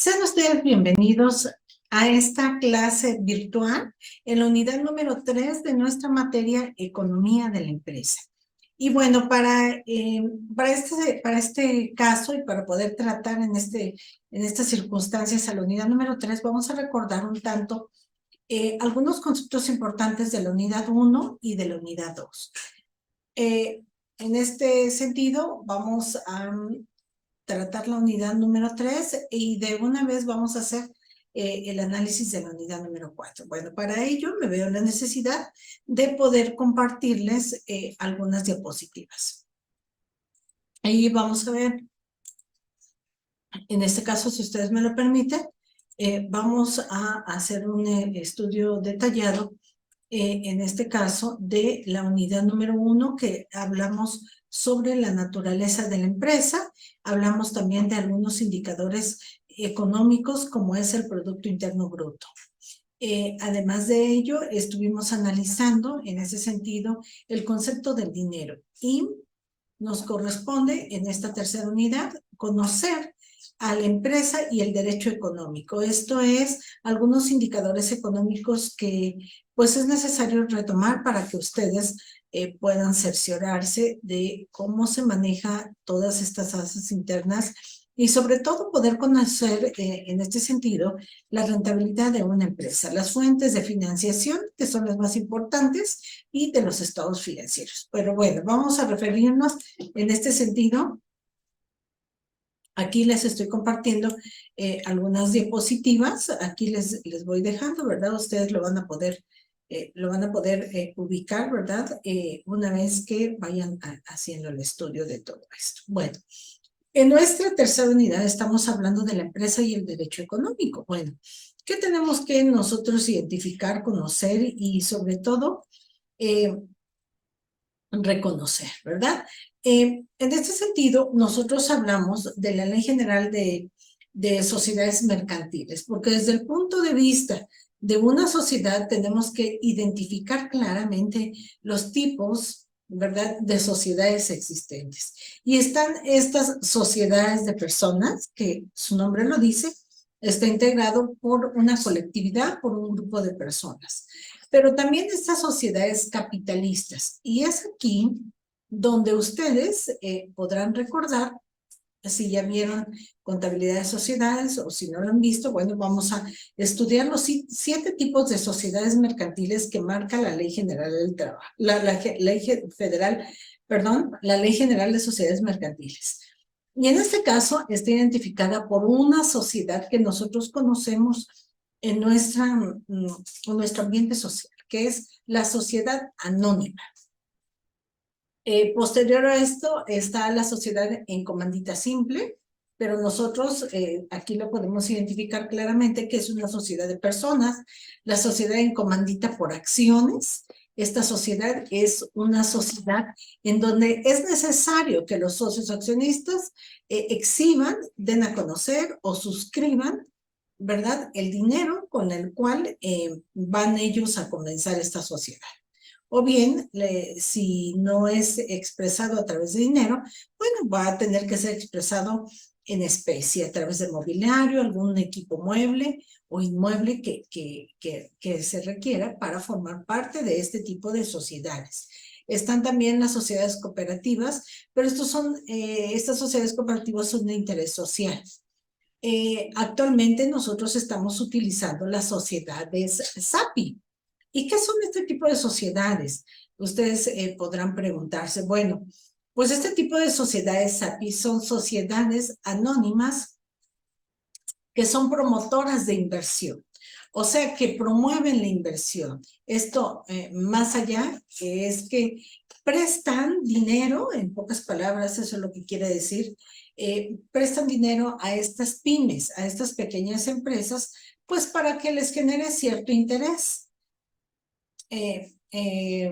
Sean ustedes bienvenidos a esta clase virtual en la unidad número 3 de nuestra materia Economía de la Empresa. Y bueno, para este caso y para poder tratar en estas circunstancias a la unidad número 3, vamos a recordar un tanto algunos conceptos importantes de la unidad 1 y de la unidad 2. En este sentido, vamos a tratar la unidad número 3 y de una vez vamos a hacer el análisis de la unidad número 4. Bueno, para ello me veo la necesidad de poder compartirles algunas diapositivas. Ahí vamos a ver, en este caso, si ustedes me lo permiten, vamos a hacer un estudio detallado en este caso, de la unidad número 1, que hablamos sobre la naturaleza de la empresa, hablamos también de algunos indicadores económicos, como es el Producto Interno Bruto. Además de ello, estuvimos analizando, en ese sentido, el concepto del dinero. Y nos corresponde, en esta tercera unidad, conocer a la empresa y el derecho económico. Esto es, algunos indicadores económicos que pues es necesario retomar para que ustedes puedan cerciorarse de cómo se maneja todas estas tasas internas y sobre todo poder conocer en este sentido la rentabilidad de una empresa, las fuentes de financiación, que son las más importantes, y de los estados financieros. Pero bueno, vamos a referirnos en este sentido. Aquí les estoy compartiendo algunas diapositivas. Aquí les voy dejando, ¿verdad? Ustedes lo van a poder ubicar, ¿verdad? Una vez que vayan haciendo el estudio de todo esto. Bueno, en nuestra tercera unidad estamos hablando de la empresa y el derecho económico. Bueno, ¿qué tenemos que nosotros identificar, conocer y sobre todo reconocer, ¿verdad? En este sentido, nosotros hablamos de la Ley General de Sociedades Mercantiles, porque desde el punto de vista de una sociedad tenemos que identificar claramente los tipos, ¿verdad?, de sociedades existentes. Y están estas sociedades de personas, que su nombre lo dice, está integrado por una colectividad, por un grupo de personas. Pero también estas sociedades capitalistas. Y es aquí donde ustedes podrán recordar, si ya vieron contabilidad de sociedades o si no lo han visto, bueno, vamos a estudiar los 7 tipos de sociedades mercantiles que marca la Ley General del Trabajo, la Ley General de Sociedades Mercantiles. Y en este caso está identificada por una sociedad que nosotros conocemos en nuestro ambiente social, que es la sociedad anónima. Posterior a esto está la sociedad en comandita simple, pero nosotros aquí lo podemos identificar claramente que es una sociedad de personas, la sociedad en comandita por acciones. Esta sociedad es una sociedad en donde es necesario que los socios accionistas exhiban, den a conocer o suscriban, ¿verdad?, el dinero con el cual van ellos a comenzar esta sociedad. O bien, si no es expresado a través de dinero, bueno, va a tener que ser expresado en especie, a través de mobiliario, algún equipo mueble o inmueble que se requiera para formar parte de este tipo de sociedades. Están también las sociedades cooperativas, pero estas sociedades cooperativas son de interés social. Actualmente nosotros estamos utilizando las sociedades SAPI. ¿Y qué son este tipo de sociedades? Ustedes podrán preguntarse, bueno, pues este tipo de sociedades SAPI son sociedades anónimas que son promotoras de inversión, o sea, que promueven la inversión. Esto, más allá, que es que prestan dinero, en pocas palabras, eso es lo que quiere decir, prestan dinero a estas pymes, a estas pequeñas empresas, pues para que les genere cierto interés.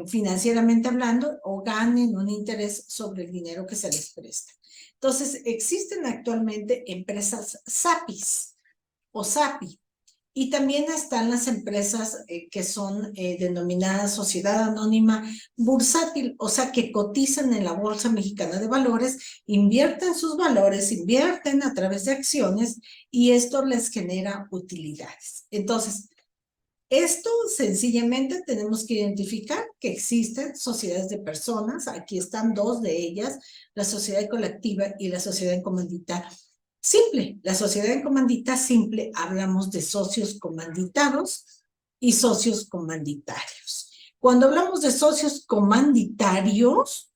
Financieramente hablando, o ganen un interés sobre el dinero que se les presta. Entonces, existen actualmente empresas SAPIs o SAPI, Y también están las empresas que son denominadas sociedad anónima bursátil, o sea, que cotizan en la Bolsa Mexicana de Valores, invierten sus valores, invierten a través de acciones y esto les genera utilidades. Entonces, esto sencillamente tenemos que identificar que existen sociedades de personas, aquí están dos de ellas, la sociedad colectiva y la sociedad en comandita simple. La sociedad en comandita simple hablamos de socios comanditados y socios comanditarios. Cuando hablamos de socios comanditarios,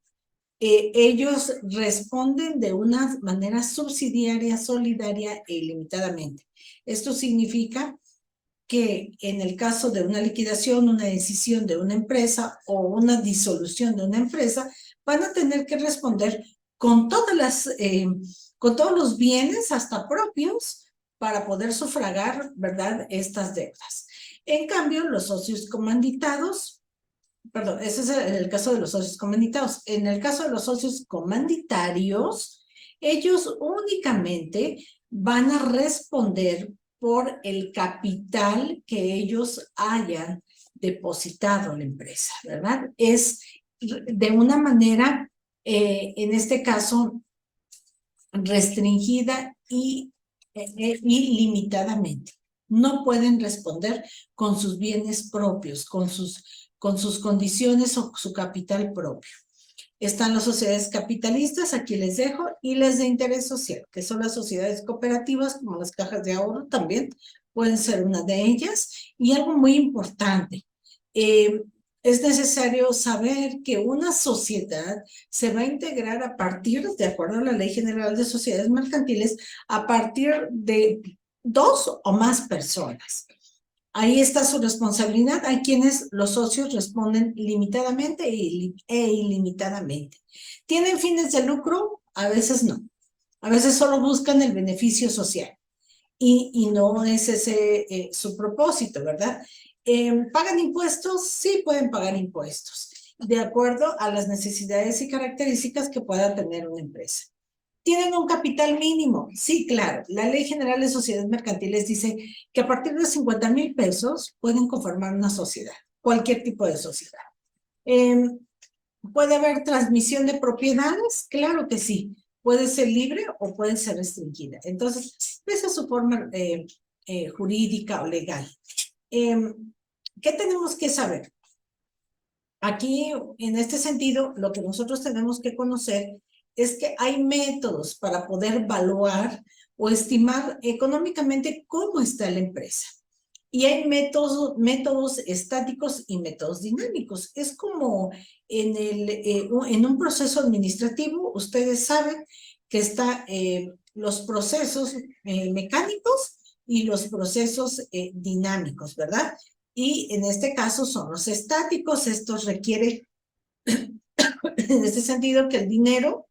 ellos responden de una manera subsidiaria, solidaria e ilimitadamente. Esto significa que en el caso de una liquidación, una decisión de una empresa o una disolución de una empresa, van a tener que responder con con todos los bienes, hasta propios, para poder sufragar, ¿verdad?, estas deudas. En cambio, los socios comanditados, perdón, ese es el caso de los socios comanditados. En el caso de los socios comanditarios, ellos únicamente van a responder por el capital que ellos hayan depositado en la empresa, ¿verdad? Es de una manera, en este caso, restringida y limitadamente. No pueden responder con sus bienes propios, con sus condiciones o su capital propio. Están las sociedades capitalistas, aquí les dejo, y las de interés social, que son las sociedades cooperativas, como las cajas de ahorro también, pueden ser una de ellas. Y algo muy importante, es necesario saber que una sociedad se va a integrar a partir, de acuerdo a la Ley General de Sociedades Mercantiles, a partir de 2 o más personas. Ahí está su responsabilidad. Hay quienes los socios responden limitadamente e ilimitadamente. ¿Tienen fines de lucro? A veces no. A veces solo buscan el beneficio social. Y no es ese su propósito, ¿verdad? ¿Pagan impuestos? Sí, pueden pagar impuestos, de acuerdo a las necesidades y características que pueda tener una empresa. ¿Tienen un capital mínimo? Sí, claro. La Ley General de Sociedades Mercantiles dice que a partir de 50,000 pesos pueden conformar una sociedad, cualquier tipo de sociedad. ¿Puede haber transmisión de propiedades? Claro que sí. Puede ser libre o puede ser restringida. Entonces, esa es su forma jurídica o legal. ¿Qué tenemos que saber? Aquí, en este sentido, lo que nosotros tenemos que conocer es que hay métodos para poder evaluar o estimar económicamente cómo está la empresa. Y hay métodos estáticos y métodos dinámicos. Es como en un proceso administrativo, ustedes saben que están los procesos mecánicos y los procesos dinámicos, ¿verdad? Y en este caso son los estáticos. Esto requiere, en este sentido, que el dinero,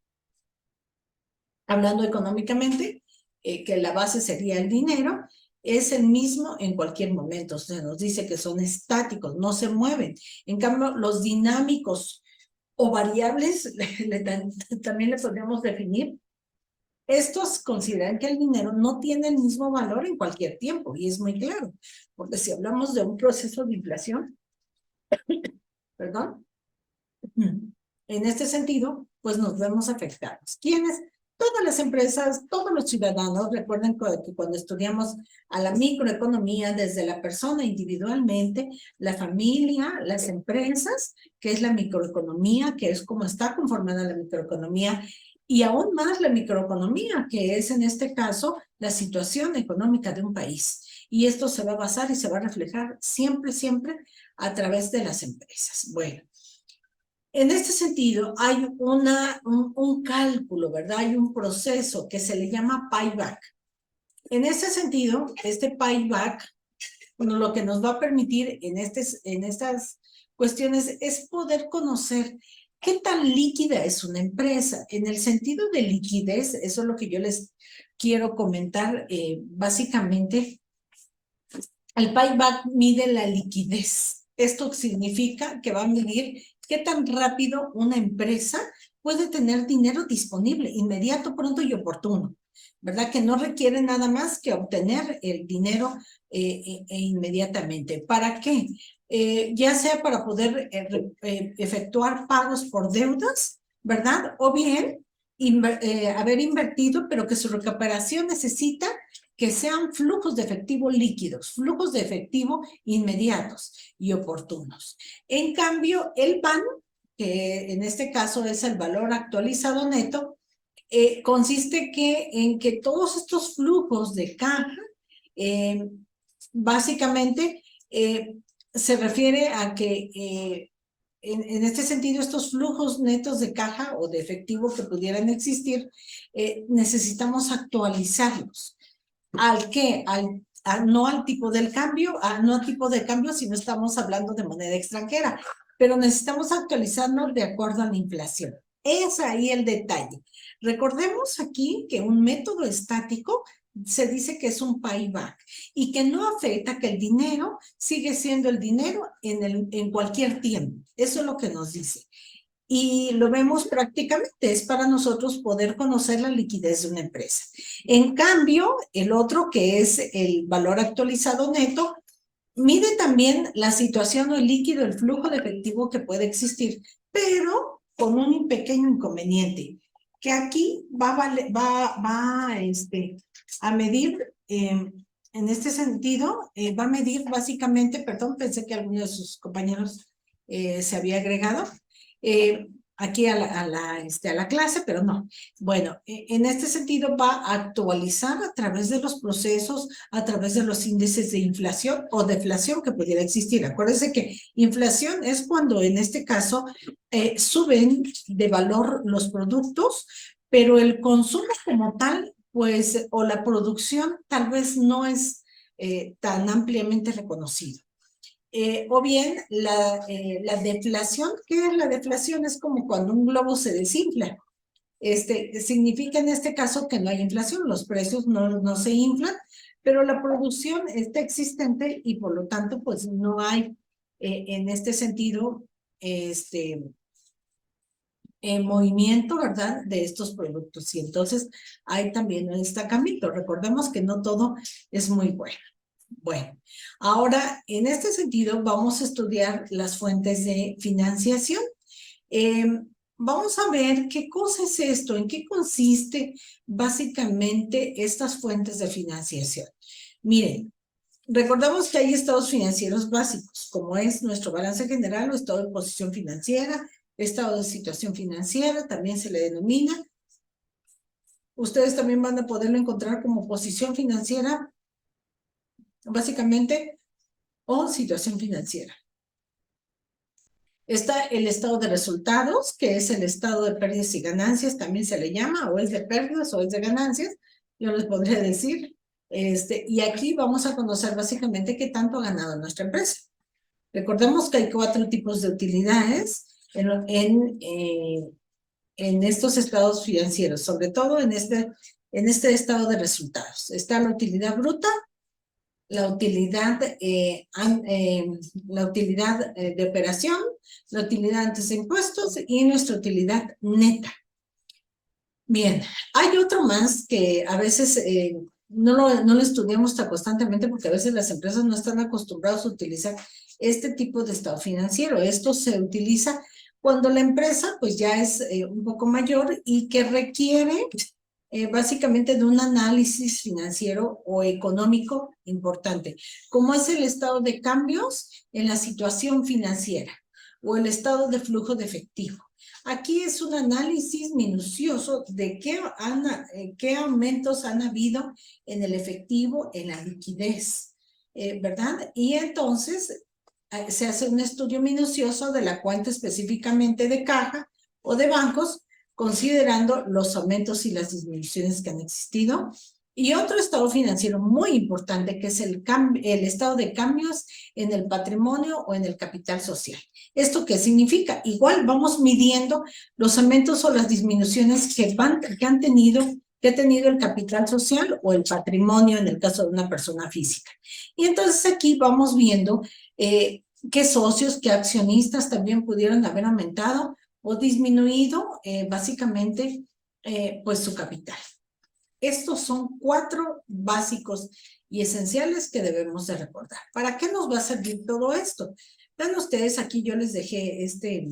hablando económicamente, que la base sería el dinero, es el mismo en cualquier momento. Se nos dice que son estáticos, no se mueven. En cambio, los dinámicos o variables, también le podríamos definir. Estos consideran que el dinero no tiene el mismo valor en cualquier tiempo, y es muy claro, porque si hablamos de un proceso de inflación, perdón, en este sentido, pues nos vemos afectados. ¿Quiénes? Todas las empresas, todos los ciudadanos. Recuerden que cuando estudiamos a la microeconomía, desde la persona individualmente, la familia, las empresas, que es la microeconomía, que es como está conformada la microeconomía, y aún más la microeconomía, que es en este caso la situación económica de un país. Y esto se va a basar y se va a reflejar siempre, siempre a través de las empresas. Bueno, en este sentido, hay un cálculo, ¿verdad? Hay un proceso que se le llama payback. En ese sentido, este payback, bueno, lo que nos va a permitir en estas cuestiones es poder conocer qué tan líquida es una empresa. En el sentido de liquidez, eso es lo que yo les quiero comentar. Básicamente, el payback mide la liquidez. Esto significa que va a medir qué tan rápido una empresa puede tener dinero disponible, inmediato, pronto y oportuno. ¿verdad? Que no requiere nada más que obtener el dinero inmediatamente. ¿Para qué? Ya sea para poder efectuar pagos por deudas, ¿verdad? O bien haber invertido, pero que su recuperación necesita que sean flujos de efectivo líquidos, flujos de efectivo inmediatos y oportunos. En cambio, el PAN, que en este caso es el valor actualizado neto, consiste en que todos estos flujos de caja, básicamente, se refiere a que en este sentido, estos flujos netos de caja o de efectivo que pudieran existir, necesitamos actualizarlos. ¿Al qué? No al tipo del cambio, no al tipo de cambio si no estamos hablando de moneda extranjera, pero necesitamos actualizarnos de acuerdo a la inflación. Es ahí el detalle. Recordemos aquí que un método estático se dice que es un payback y que no afecta, que el dinero sigue siendo el dinero en cualquier tiempo. Eso es lo que nos dice. Y lo vemos prácticamente, es para nosotros poder conocer la liquidez de una empresa. En cambio, el otro, que es el valor actualizado neto, mide también la situación o el líquido, el flujo de efectivo que puede existir, pero con un pequeño inconveniente, que aquí va a medir, en este sentido, va a medir básicamente, perdón, pensé que alguno de sus compañeros se había agregado, aquí a la clase, pero no. Bueno, en este sentido va a actualizar a través de los procesos, a través de los índices de inflación o deflación que pudiera existir. Acuérdense que inflación es cuando en este caso suben de valor los productos, pero el consumo como tal, pues, o la producción tal vez no es tan ampliamente reconocido. O bien la deflación. ¿Qué es la deflación? Es como cuando un globo se desinfla. Significa en este caso que no hay inflación, los precios no se inflan, pero la producción está existente y por lo tanto pues no hay en este sentido movimiento, ¿verdad?, de estos productos. Y entonces hay también un estancamiento. Recordemos que no todo es muy bueno. Bueno, ahora en este sentido vamos a estudiar las fuentes de financiación. Vamos a ver qué cosa es esto, en qué consiste básicamente estas fuentes de financiación. Miren, recordamos que hay estados financieros básicos, como es nuestro balance general o estado de posición financiera, estado de situación financiera, también se le denomina. Ustedes también van a poderlo encontrar como posición financiera, básicamente, o situación financiera. Está el estado de resultados, que es el estado de pérdidas y ganancias, también se le llama, o es de pérdidas o es de ganancias, yo les podría decir. Y aquí vamos a conocer básicamente qué tanto ha ganado nuestra empresa. Recordemos que hay 4 tipos de utilidades en estos estados financieros, sobre todo en este estado de resultados. Está la utilidad bruta, la utilidad de operación, la utilidad antes de impuestos y nuestra utilidad neta. Bien, hay otro más que a veces no lo estudiamos tan constantemente porque a veces las empresas no están acostumbradas a utilizar este tipo de estado financiero. Esto se utiliza cuando la empresa pues ya es un poco mayor y que requiere básicamente de un análisis financiero o económico importante, como es el estado de cambios en la situación financiera o el estado de flujo de efectivo. Aquí es un análisis minucioso de qué aumentos han habido en el efectivo, en la liquidez, ¿verdad? Y entonces se hace un estudio minucioso de la cuenta específicamente de caja o de bancos, considerando los aumentos y las disminuciones que han existido. Y otro estado financiero muy importante, que es el estado de cambios en el patrimonio o en el capital social. ¿Esto qué significa? Igual vamos midiendo los aumentos o las disminuciones que ha tenido el capital social o el patrimonio en el caso de una persona física. Y entonces aquí vamos viendo qué socios, qué accionistas también pudieron haber aumentado o disminuido básicamente pues su capital. Estos son 4 básicos y esenciales que debemos de recordar. ¿Para qué nos va a servir todo esto? Vean ustedes, aquí yo les dejé este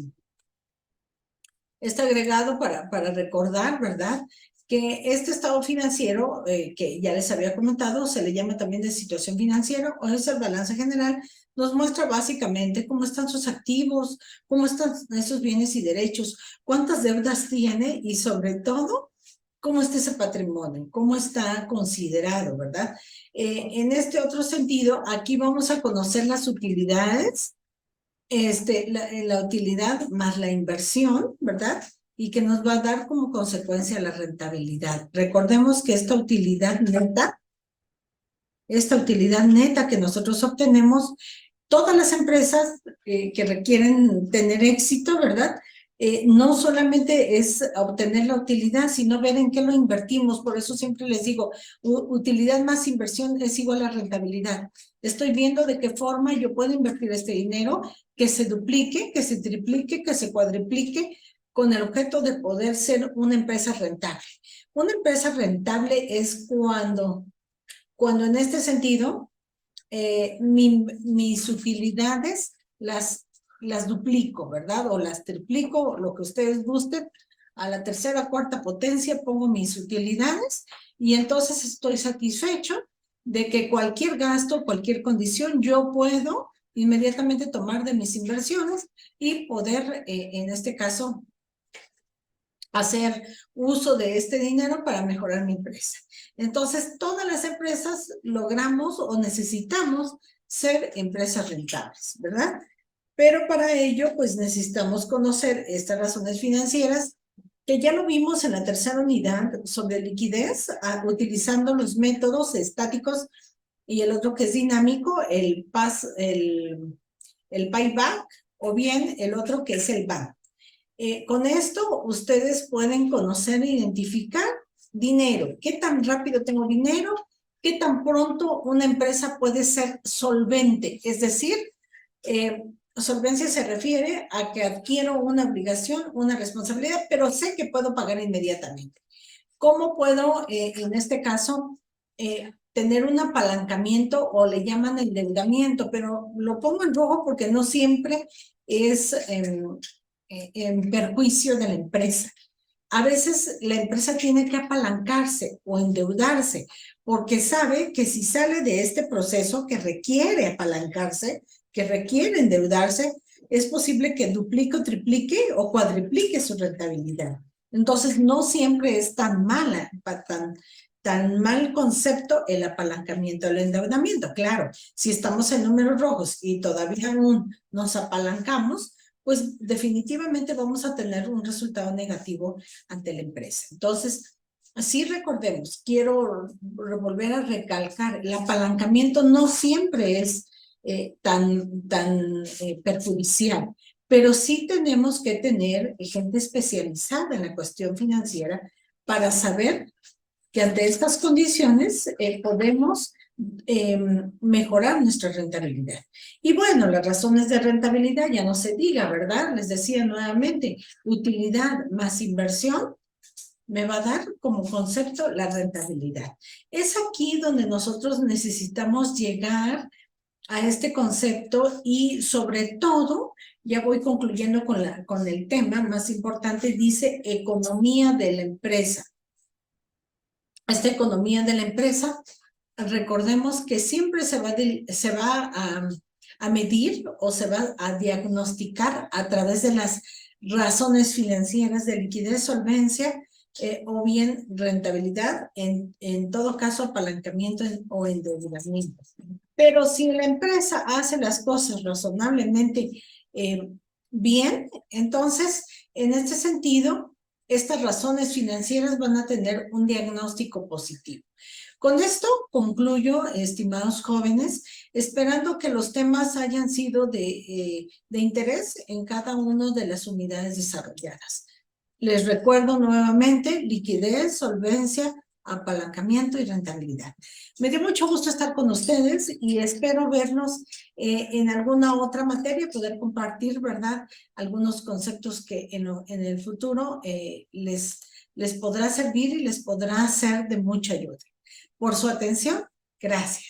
agregado para recordar, ¿verdad? Que este estado financiero, que ya les había comentado, se le llama también de situación financiera, o es el balance general, nos muestra básicamente cómo están sus activos, cómo están esos bienes y derechos, cuántas deudas tiene y sobre todo, cómo está ese patrimonio, cómo está considerado, ¿verdad? En este otro sentido, aquí vamos a conocer las utilidades, la utilidad más la inversión, ¿verdad? Y que nos va a dar como consecuencia la rentabilidad. Recordemos que esta utilidad neta que nosotros obtenemos, todas las empresas que requieren tener éxito, ¿verdad? No solamente es obtener la utilidad, sino ver en qué lo invertimos. Por eso siempre les digo, utilidad más inversión es igual a rentabilidad. Estoy viendo de qué forma yo puedo invertir este dinero, que se duplique, que se triplique, que se cuadriplique, con el objeto de poder ser una empresa rentable. Una empresa rentable es cuando en este sentido, mis utilidades las duplico, ¿verdad? O las triplico, lo que ustedes gusten. A la tercera, cuarta potencia pongo mis utilidades y entonces estoy satisfecho de que cualquier gasto, cualquier condición, yo puedo inmediatamente tomar de mis inversiones y poder, en este caso, hacer uso de este dinero para mejorar mi empresa. Entonces, todas las empresas logramos o necesitamos ser empresas rentables, ¿verdad? Pero para ello, pues necesitamos conocer estas razones financieras, que ya lo vimos en la tercera unidad sobre liquidez, utilizando los métodos estáticos y el otro que es dinámico, el payback, o bien el otro que es el bank. Con esto ustedes pueden conocer e identificar dinero. ¿Qué tan rápido tengo dinero? ¿Qué tan pronto una empresa puede ser solvente? Es decir, solvencia se refiere a que adquiero una obligación, una responsabilidad, pero sé que puedo pagar inmediatamente. ¿Cómo puedo, en este caso, tener un apalancamiento, o le llaman endeudamiento? Pero lo pongo en rojo porque no siempre es en perjuicio de la empresa. A veces la empresa tiene que apalancarse o endeudarse porque sabe que si sale de este proceso que requiere apalancarse, que requiere endeudarse, es posible que duplique, triplique o cuadriplique su rentabilidad. Entonces, no siempre es tan mal concepto el apalancamiento, el endeudamiento. Claro, si estamos en números rojos y todavía aún nos apalancamos, pues definitivamente vamos a tener un resultado negativo ante la empresa. Entonces, así recordemos, quiero volver a recalcar, el apalancamiento no siempre es tan perjudicial, pero sí tenemos que tener gente especializada en la cuestión financiera para saber que ante estas condiciones podemos mejorar nuestra rentabilidad. Y bueno, las razones de rentabilidad ya no se diga, ¿verdad? Les decía nuevamente, utilidad más inversión me va a dar como concepto la rentabilidad. Es aquí donde nosotros necesitamos llegar a este concepto y sobre todo, ya voy concluyendo con el tema más importante, dice economía de la empresa. Esta economía de la empresa, recordemos que siempre se va a medir o se va a diagnosticar a través de las razones financieras de liquidez, solvencia, o bien rentabilidad, en todo caso apalancamiento o endeudamiento. Pero si la empresa hace las cosas razonablemente bien, entonces en este sentido estas razones financieras van a tener un diagnóstico positivo. Con esto concluyo, estimados jóvenes, esperando que los temas hayan sido de interés en cada una de las unidades desarrolladas. Les recuerdo nuevamente liquidez, solvencia, apalancamiento y rentabilidad. Me dio mucho gusto estar con ustedes y espero vernos en alguna otra materia, poder compartir, ¿verdad?, algunos conceptos que en el futuro les les podrá servir y les podrá ser de mucha ayuda. Por su atención, gracias.